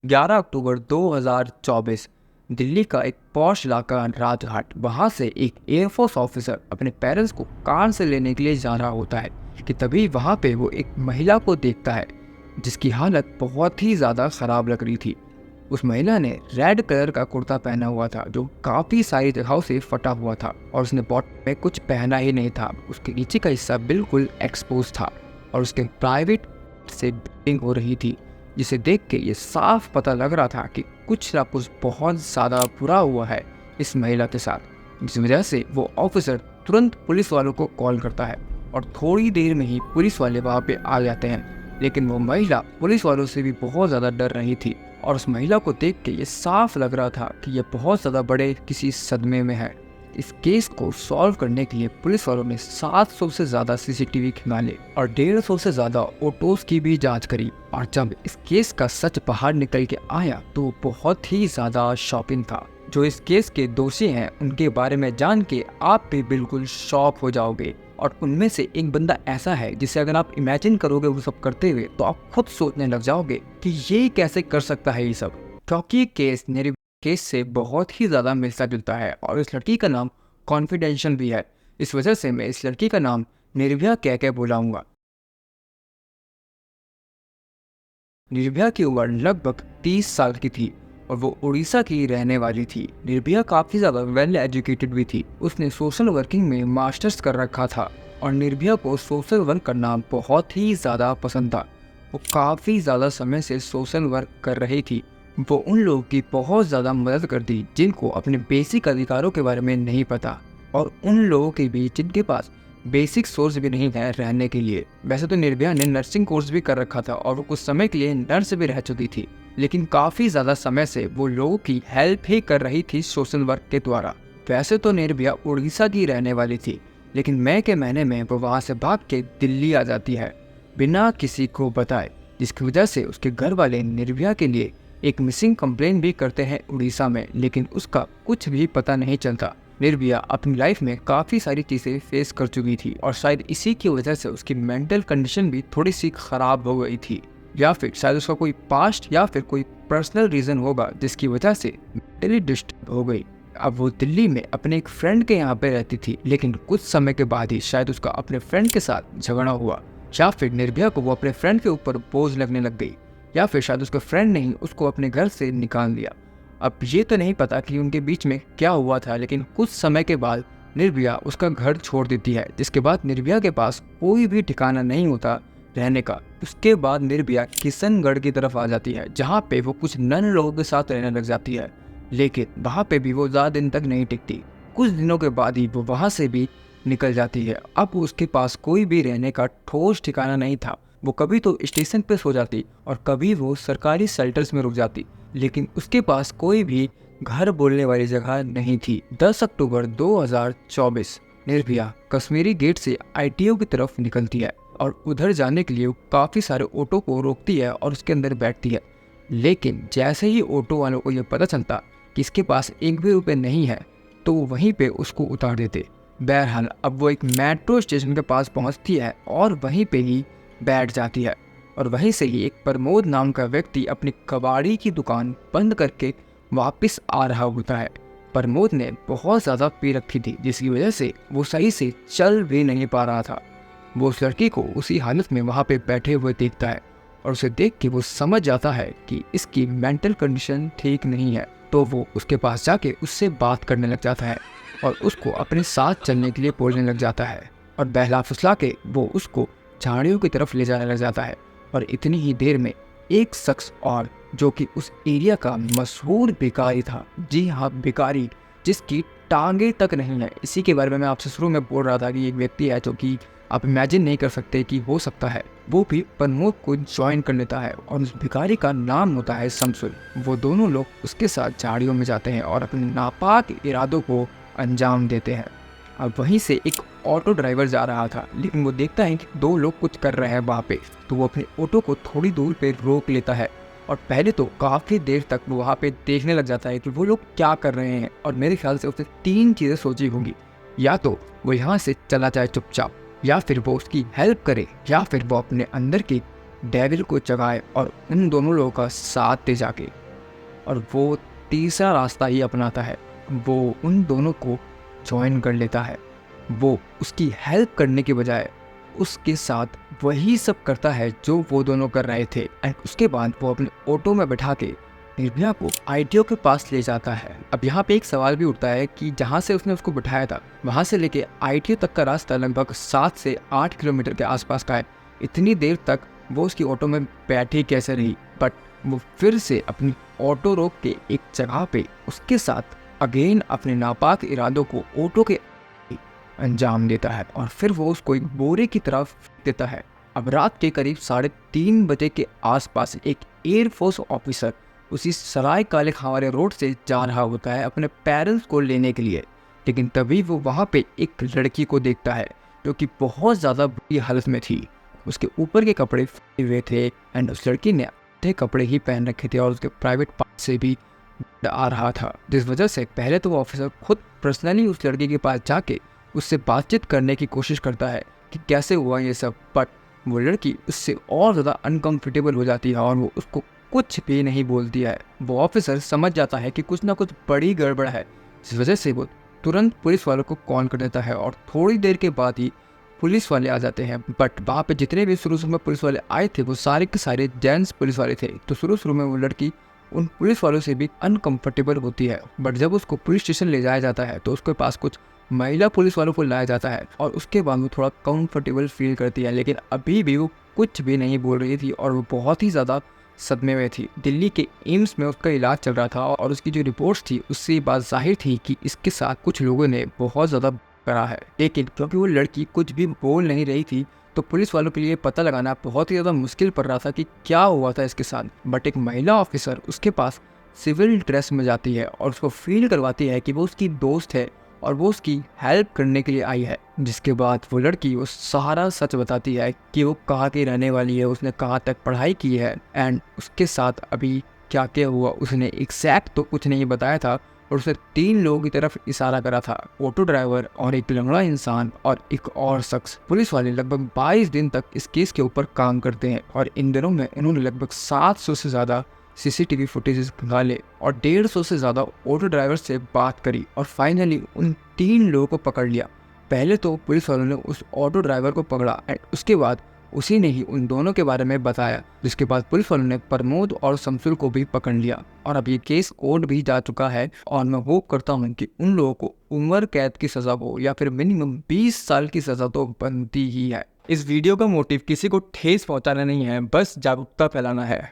11 अक्टूबर 2024 दिल्ली का एक पॉश इलाका राजघाट। वहाँ से एक एयरफोर्स ऑफिसर अपने पेरेंट्स को कार से लेने के लिए जा रहा होता है कि तभी वहाँ पे वो एक महिला को देखता है जिसकी हालत बहुत ही ज़्यादा ख़राब लग रही थी। उस महिला ने रेड कलर का कुर्ता पहना हुआ था जो काफ़ी सारी जगहों से फटा हुआ था और उसने बॉटम में कुछ पहना ही नहीं था। उसके नीचे का हिस्सा बिल्कुल एक्सपोज था और उसके प्राइवेट से ब्लीडिंग हो रही थी, जिसे देख के ये साफ पता लग रहा था कि कुछ ना कुछ बहुत ज़्यादा बुरा हुआ है इस महिला के साथ। जिस वजह से वो ऑफिसर तुरंत पुलिस वालों को कॉल करता है और थोड़ी देर में ही पुलिस वाले वहाँ पे आ जाते हैं। लेकिन वो महिला पुलिस वालों से भी बहुत ज़्यादा डर रही थी और उस महिला को देख के ये साफ लग रहा था कि ये बहुत ज़्यादा बड़े किसी सदमे में है। इस केस को सॉल्व करने के लिए पुलिस वालों ने 700 से ज़्यादा सीसीटीवी खंगाले और 150 से ज़्यादा ऑटोज की भी जांच करी। और जब इस केस का सच बाहर निकल के आया तो बहुत ही ज़्यादा शॉकिंग था। जो इस केस के दोषी हैं उनके बारे में जान के आप भी बिल्कुल शॉक हो जाओगे। और उनमें से एक बंदा ऐसा है जिसे अगर आप इमेजिन करोगे वो सब करते हुए तो आप खुद सोचने लग जाओगे कि ये कैसे कर सकता है ये सब, क्योंकि ये केस से बहुत ही ज़्यादा मिलता जुलता है और इस लड़की का नाम कॉन्फिडेंशियल भी है। इस वजह से मैं इस लड़की का नाम निर्भया कह के बुलाऊंगा। निर्भया की उम्र लगभग 30 साल की थी और वो उड़ीसा की रहने वाली थी। निर्भया काफ़ी ज़्यादा वेल एजुकेटेड भी थी। उसने सोशल वर्किंग में मास्टर्स कर रखा था और निर्भया को सोशल वर्क करना बहुत ही ज़्यादा पसंद था। वो काफ़ी ज़्यादा समय से सोशल वर्क कर रही थी। वो उन लोगों की बहुत ज़्यादा मदद करती जिनको अपने बेसिक अधिकारों के बारे में नहीं पता और उन लोगों के बीच जिनके पास बेसिक सोर्स भी नहीं है रहने के लिए। वैसे तो निर्भया ने नर्सिंग कोर्स भी कर रखा था और वो कुछ समय के लिए नर्स भी रह चुकी थी, लेकिन काफ़ी ज़्यादा समय से वो लोगों की हेल्प ही कर रही थी सोशल वर्क के द्वारा। वैसे तो निर्भया उड़ीसा की रहने वाली थी, लेकिन मई के महीने में वो वहाँ से भाग के दिल्ली आ जाती है बिना किसी को बताए, जिसकी वजह से उसके घर वाले निर्भया के लिए एक मिसिंग कंप्लेन भी करते हैं उड़ीसा में, लेकिन उसका कुछ भी पता नहीं चलता। निर्भया अपनी लाइफ में काफ़ी सारी चीज़ें फेस कर चुकी थी और शायद इसी की वजह से उसकी मेंटल कंडीशन भी थोड़ी सी ख़राब हो गई थी, या फिर शायद उसका कोई पास्ट या फिर कोई पर्सनल रीज़न होगा जिसकी वजह से मेंटली डिस्टर्ब हो गई। अब वो दिल्ली में अपने एक फ्रेंड के यहाँ पे रहती थी, लेकिन कुछ समय के बाद ही शायद उसका अपने फ्रेंड के साथ झगड़ा हुआ, या फिर निर्भया को वो अपने फ्रेंड के ऊपर बोझ लगने लग गई, या फिर शायद उसके फ्रेंड ने ही उसको अपने घर से निकाल दिया। अब ये तो नहीं पता कि उनके बीच में क्या हुआ था, लेकिन कुछ समय के बाद निर्भया उसका घर छोड़ देती है, जिसके बाद निर्भया के पास कोई भी ठिकाना नहीं होता रहने का। उसके बाद निर्भया किशनगढ़ की तरफ आ जाती है, जहाँ पे वो कुछ नन लोगों के साथ रहने लग जाती है, लेकिन वहाँ पे भी वो ज़्यादा दिन तक नहीं टिकती। कुछ दिनों के बाद ही वो वहाँ से भी निकल जाती है। अब उसके पास कोई भी रहने का ठोस ठिकाना नहीं था। वो कभी तो स्टेशन पे सो जाती और कभी वो सरकारी शेल्टर्स में रुक जाती, लेकिन उसके पास कोई भी घर बोलने वाली जगह नहीं थी। 10 अक्टूबर 2024 निर्भया कश्मीरी गेट से आईटीओ की तरफ निकलती है और उधर जाने के लिए काफ़ी सारे ऑटो को रोकती है और उसके अंदर बैठती है। लेकिन जैसे ही ऑटो वालों को यह पता चलता कि इसके पास एक भी रुपये नहीं है तो वो वहीं पे उसको उतार देते। बहरहाल अब वो एक मेट्रो स्टेशन के पास पहुंचती है और वहीं पे ही बैठ जाती है और वहीं से ही एक प्रमोद नाम का व्यक्ति अपनी कबाड़ी की दुकान बंद करके वापस आ रहा होता है। प्रमोद ने बहुत ज़्यादा पी रखी थी, जिसकी वजह से वो सही से चल भी नहीं पा रहा था। वो उस लड़की को उसी हालत में वहाँ पे बैठे हुए देखता है और उसे देख के वो समझ जाता है कि इसकी मेंटल कंडीशन ठीक नहीं है। तो वो उसके पास जाके उससे बात करने लग जाता है और उसको अपने साथ चलने के लिए बोलने लग जाता है और बहला फुसला के वो उसको झाड़ियों की तरफ ले जाने लग जाता है। और इतनी ही देर में एक शख्स और, जो कि उस एरिया का मशहूर भिखारी था, जी हाँ भिखारी, जिसकी टांगे तक नहीं है। इसी के बारे में मैं आपसे शुरू में बोल रहा था कि एक व्यक्ति है जो कि आप इमेजिन नहीं कर सकते कि हो सकता है, वो भी प्रमोद को ज्वाइन कर लेता है और उस भिखारी का नाम होता है शमसुल। वो दोनों लोग उसके साथ झाड़ियों में जाते हैं और अपने नापाक इरादों को अंजाम देते हैं। अब वहीं से एक ऑटो ड्राइवर जा रहा था, लेकिन वो देखता है कि दो लोग कुछ कर रहे हैं वहाँ पे, तो वो अपने ऑटो को थोड़ी दूर पे रोक लेता है और पहले तो काफ़ी देर तक वो वहाँ पे देखने लग जाता है कि वो लोग क्या कर रहे हैं। और मेरे ख्याल से उसने 3 चीज़ें सोची होंगी, या तो वो यहाँ से चला जाए चुपचाप, या फिर वो उसकी हेल्प करे, या फिर वो अपने अंदर की डेविल को जगाए और उन दोनों लोगों का साथ दे जाके, और वो तीसरा रास्ता ही अपनाता है। वो उन दोनों को ज्वाइन कर लेता है। वो उसकी हेल्प करने के बजाय उसके साथ वही सब करता है जो वो दोनों कर रहे थे। एंड उसके बाद वो अपने ऑटो में बैठा के निर्भया को आईटीओ के पास ले जाता है। अब यहाँ पे एक सवाल भी उठता है कि जहाँ से उसने उसको बिठाया था वहाँ से लेके आईटीओ तक का रास्ता लगभग 7 से 8 किलोमीटर के आसपास का है। इतनी देर तक वो उसकी ऑटो में बैठी कैसे रही? बट वो फिर से अपनी ऑटो रोक के एक जगह पे उसके साथ अगेन अपने नापाक इरादों को ऑटो के अंजाम देता है और फिर वो उसको एक बोरे की तरफ फेंक देता है। अब रात के करीब 3:30 बजे के आसपास एक एयरफोर्स ऑफिसर उसी सराय काले खावारे रोड से जा रहा होता है अपने पेरेंट्स को लेने के लिए। लेकिन तभी वो वहाँ पे एक लड़की को देखता है जो कि बहुत ज़्यादा बुरी हालत में थी। उसके ऊपर के कपड़े फटे हुए थे एंड उस लड़की ने आधे कपड़े ही पहन रखे थे और उसके प्राइवेट पार्ट से भी आ रहा था, जिस वजह से पहले तो वो ऑफिसर खुद पर्सनली उस लड़की के पास जाके उससे बातचीत करने की कोशिश करता है कि कैसे हुआ ये सब। बट वो लड़की उससे और ज़्यादा अनकंफर्टेबल हो जाती है और वो उसको कुछ भी नहीं बोलती है। वो ऑफिसर समझ जाता है कि कुछ ना कुछ बड़ी गड़बड़ है, जिस वजह से वो तुरंत पुलिस वालों को कॉल कर देता है और थोड़ी देर के बाद ही पुलिस वाले आ जाते हैं। बट वहाँ पे जितने भी शुरू में पुलिस वाले आए थे वो सारे के सारे जेंट्स पुलिस वाले थे। तो शुरू में वो लड़की उन पुलिस वालों से भी अनकंफर्टेबल होती है। बट जब उसको पुलिस स्टेशन ले जाया जाता है तो उसके पास कुछ महिला पुलिस वालों को लाया जाता है और उसके बाद वो थोड़ा कंफर्टेबल फील करती है। लेकिन अभी भी वो कुछ भी नहीं बोल रही थी और वो बहुत ही ज़्यादा सदमे में थी। दिल्ली के एम्स में उसका इलाज चल रहा था और उसकी जो रिपोर्ट्स थी उससे बात जाहिर थी कि इसके साथ कुछ लोगों ने बहुत ज़्यादा करा है। लेकिन क्योंकि वो लड़की कुछ भी बोल नहीं रही थी तो पुलिस वालों के लिए पता लगाना बहुत ही ज़्यादा मुश्किल पड़ रहा था कि क्या हुआ था इसके साथ। बट एक महिला ऑफिसर उसके पास सिविल ड्रेस में जाती है और उसको फील करवाती है कि वो उसकी दोस्त है और वो उसकी हेल्प करने के लिए आई है। जिसके बाद वो लड़की वो सारा सच बताती है कि वो कहाँ की रहने वाली है, उसने कहाँ तक पढ़ाई की है एंड उसके साथ अभी क्या क्या हुआ उसने एग्जैक्ट तो कुछ नहीं बताया था। और उसने 3 लोगों की तरफ इशारा करा था, ऑटो ड्राइवर और एक लंगड़ा इंसान और एक और शख्स। पुलिस वाले लगभग 22 दिन तक इस केस के ऊपर काम करते हैं और इन दिनों में इन्होंने लगभग 700 से ज़्यादा सीसीटीवी फुटेजेस निकाले और 150 से ज़्यादा ऑटो ड्राइवर से बात करी और फाइनली उन 3 लोगों को पकड़ लिया। पहले तो पुलिस वालों ने उस ऑटो ड्राइवर को पकड़ा एंड उसके बाद उसी ने ही उन दोनों के बारे में बताया, जिसके बाद पुलिस वालों ने प्रमोद और शमसुल को भी पकड़ लिया और अब ये केस कोर्ट भी जा चुका है। और मैं होप करता हूँ कि उन लोगों को उम्र कैद की सज़ा हो या फिर मिनिमम 20 साल की सज़ा तो बनती ही है। इस वीडियो का मोटिव किसी को ठेस पहुँचाना नहीं है, बस जागरूकता फैलाना है।